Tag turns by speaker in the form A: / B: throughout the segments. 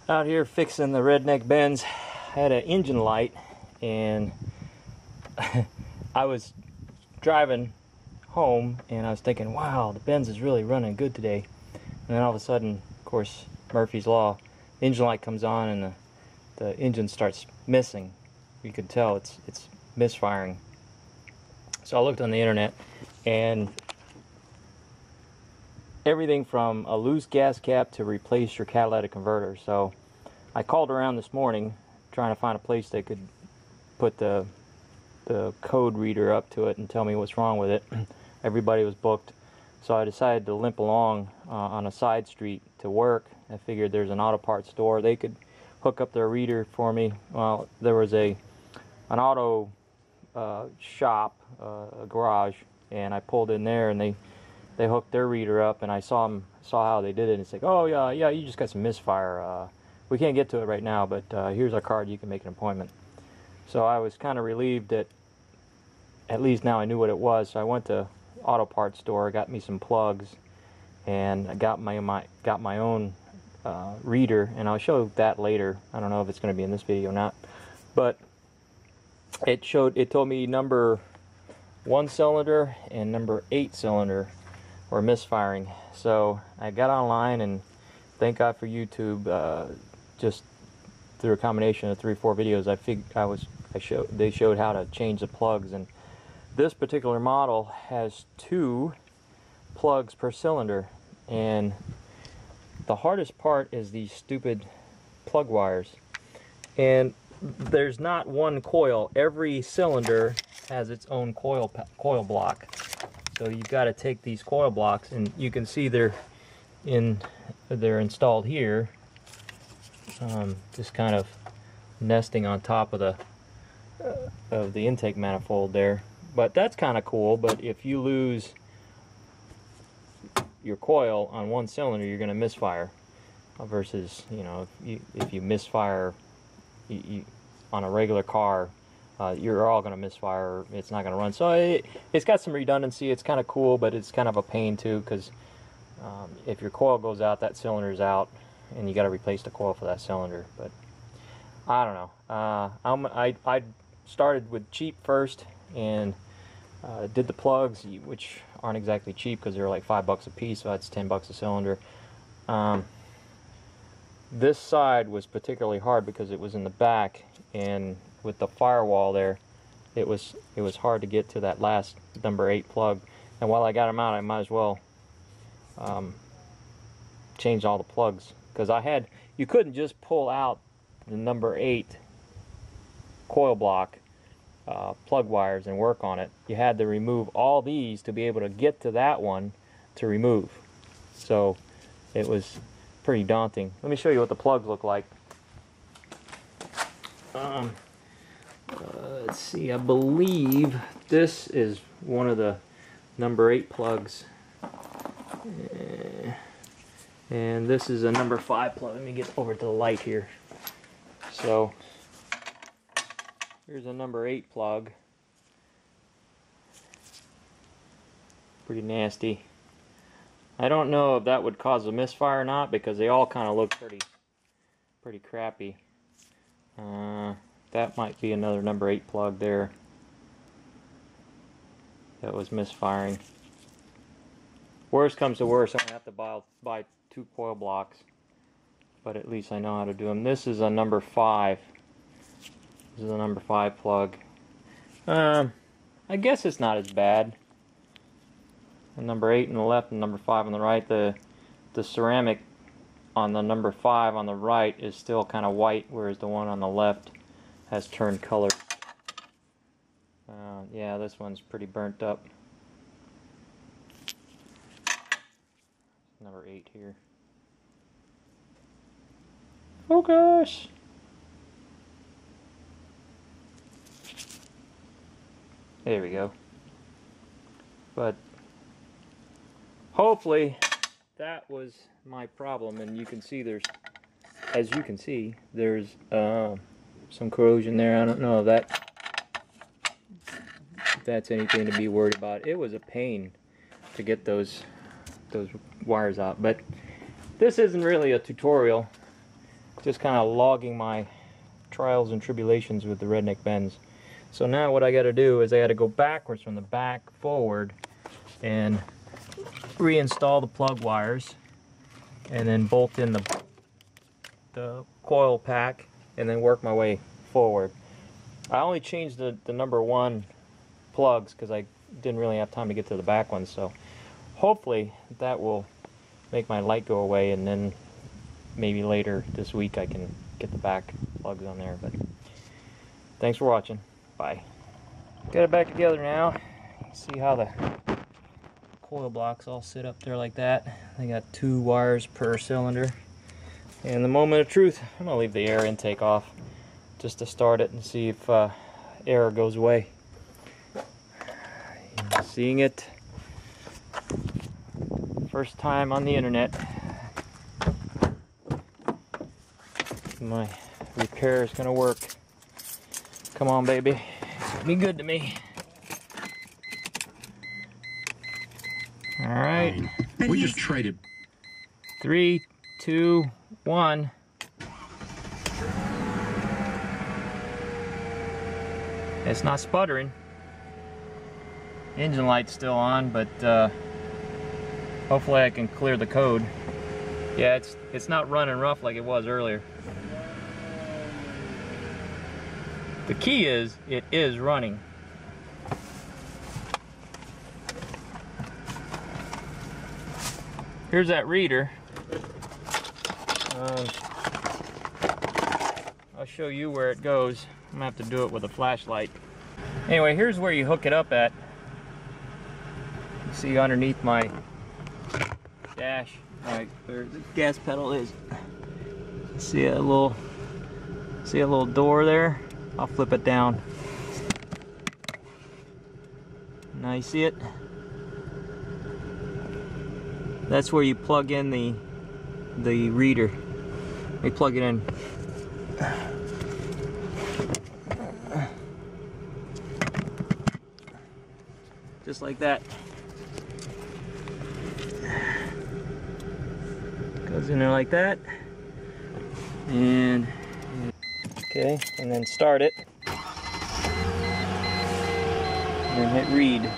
A: Out here fixing the Redneck Benz. I had an engine light and I was driving home and I was thinking, wow, the Benz is really running good today. And then all of a sudden, of course, Murphy's Law, the engine light comes on and the engine starts missing. You can tell it's misfiring. So I looked on the internet and everything from a loose gas cap to replace your catalytic converter. So I called around this morning trying to find a place they could put the code reader up to it and tell me what's wrong with it. Everybody was booked, so I decided to limp along on a side street to work. I figured there's an auto parts store, they could hook up their reader for me. Well, there was an auto shop, a garage, and I pulled in there and they hooked their reader up, and I saw how they did it, and it's like, oh yeah, you just got some misfire. We can't get to it right now, but here's our card, you can make an appointment. So I was kind of relieved that at least now I knew what it was. So I went to auto parts store, got me some plugs, and I got my own reader, and I'll show that later. I don't know if it's going to be in this video or not, but it told me number 1 cylinder and number 8 cylinder were misfiring. So I got online, and thank God for YouTube. Just through a combination of 3 or 4 videos, they showed how to change the plugs, and this particular model has 2 plugs per cylinder, and the hardest part is these stupid plug wires. And there's not one coil. Every cylinder has its own coil block. So you've got to take these coil blocks, and you can see they're installed here, just kind of nesting on top of the intake manifold there. But that's kind of cool. But if you lose your coil on one cylinder, you're going to misfire. Versus, you know, if you misfire on a regular car, you're all going to misfire. It's not going to run. So it's got some redundancy. It's kind of cool, but it's kind of a pain too, because if your coil goes out, that cylinder's out, and you got to replace the coil for that cylinder. But I don't know. I started with cheap first and did the plugs, which aren't exactly cheap because they're like $5 a piece, so that's $10 a cylinder. This side was particularly hard because it was in the back, and with the firewall there, it was hard to get to that last number 8 plug. And while I got them out, I might as well change all the plugs, because you couldn't just pull out the number 8 coil block plug wires and work on it. You had to remove all these to be able to get to that one to remove. So it was pretty daunting. Let me show you what the plugs look like. Let's see, I believe this is one of the number 8 plugs, and this is a number 5 plug. Let me get over to the light here. So here's a number 8 plug. Pretty nasty. I don't know if that would cause a misfire or not, because they all kind of look pretty crappy. That might be another number 8 plug there that was misfiring. Worst comes to worst, I'm going to have to buy 2 coil blocks, but at least I know how to do them. This is a number 5. This is a number 5 plug. I guess it's not as bad. A number 8 on the left and number 5 on the right. The ceramic on the number 5 on the right is still kind of white, whereas the one on the left has turned color. Yeah, this one's pretty burnt up. Number 8 here. Focus! There we go. But hopefully that was my problem, and you can see as you can see, there's some corrosion there. I don't know if that's anything to be worried about. It was a pain to get those wires out, but this isn't really a tutorial. just kind of logging my trials and tribulations with the Redneck Benz. So now what I got to do is I got to go backwards from the back forward and reinstall the plug wires, and then bolt in the coil pack, and then work my way forward. I only changed the number 1 plugs because I didn't really have time to get to the back ones, so hopefully that will make my light go away, and then maybe later this week I can get the back plugs on there. But thanks for watching. Bye. Got it back together now. See how the coil blocks all sit up there like that. They got 2 wires per cylinder. And the moment of truth, I'm gonna leave the air intake off just to start it and see if air goes away. Seeing it first time on the internet. My repair is gonna work. Come on, baby, be good to me. All right,
B: we just traded.
A: 3, 2, 1. It's not sputtering. Engine light's still on, but hopefully I can clear the code. Yeah, it's not running rough like it was earlier. The key is, it is running. Here's that reader. I'll show you where it goes. I'm gonna have to do it with a flashlight. Anyway, here's where you hook it up at. You see underneath my dash, where the gas pedal is. See a little door there? I'll flip it down. Now you see it? That's where you plug in the reader. You plug it in. Just like that. Goes in there like that. And okay, and then start it. And then hit read.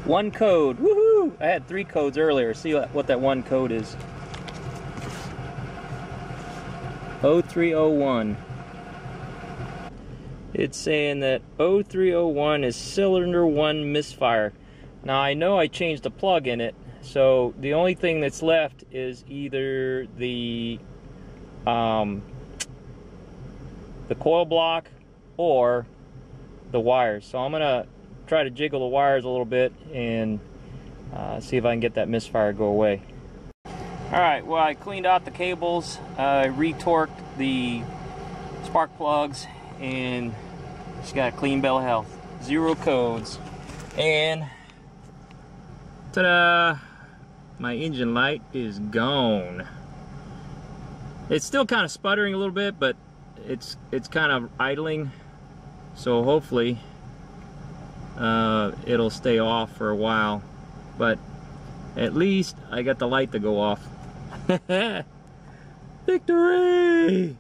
A: One code, woohoo! I had 3 codes earlier. See what that one code is. 0301. It's saying that 0301 is cylinder 1 misfire. Now I know I changed the plug in it, so the only thing that's left is either the coil block or the wires. So I'm gonna try to jiggle the wires a little bit and see if I can get that misfire to go away. Alright, well, I cleaned out the cables, retorqued the spark plugs, and just got a clean bill of health. 0 codes. And ta-da! My engine light is gone. It's still kind of sputtering a little bit, but it's kind of idling, so hopefully it'll stay off for a while, but at least I got the light to go off. Victory!